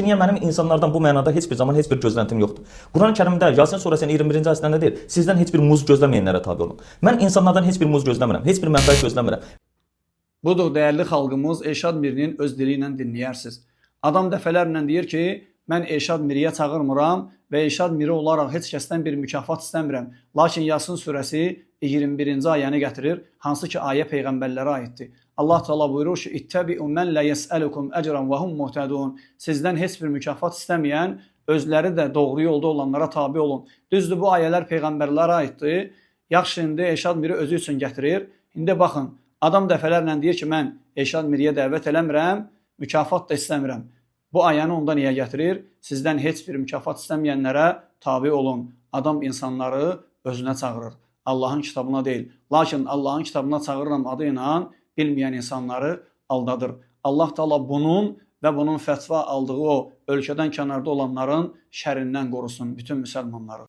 niyə mənim insanlardan bu mənada heç bir zaman heç bir gözləntim yoxdur. Quran-Kərimdə Yasin surəsinin 21-ci ayəsində nə deyir? Sizdən heç bir muz gözləməyənlərə tabe olun. Mən insanlardan heç bir muz gözləmirəm, heç bir mənfəət gözləmirəm. Budur, dəyərli xalqımız, Elşad Mirinin öz dili ilə dinləyərsiniz. Adam dəfələrlə deyir ki, mən Elşad Miriyə çağırmıram və Elşad Miri olaraq heç kəsdən bir mükafat istəmirəm. Lakin Yasin surəsi 21-ci ayəni gətirir, hansı ki, ayə peyğəmbərlərə aiddir. Allah Teala buyurur ki, İttəbi'u mən lə yəsəlukum əcran və hum muhtədun. Sizdən heç bir mükafat istəməyən, özləri də doğru yolda olanlara tabi olun. Düzdür, bu ayələr peyğəmbərlərə aiddir. Yaxşı, indi Elşad Miri özü üçün gətirir. İndi baxın, adam dəfələrlə deyir ki, mən Elşad Miriyə dəvət eləmirəm, mükafat da istəmirəm. Bu ayəni onda niyə gətirir? Sizdən heç bir mükafat istəməyənlərə tabi olun. Adam insanları özünə çağırır. Allahın kitabına deyil. Lakin Allahın kitabına çağırıram adı ilə bilməyən insanları aldadır. Allah Teala bunun və bunun fətva aldığı o ölkədən kənarda olanların şərindən qorusun bütün müsəlmanları.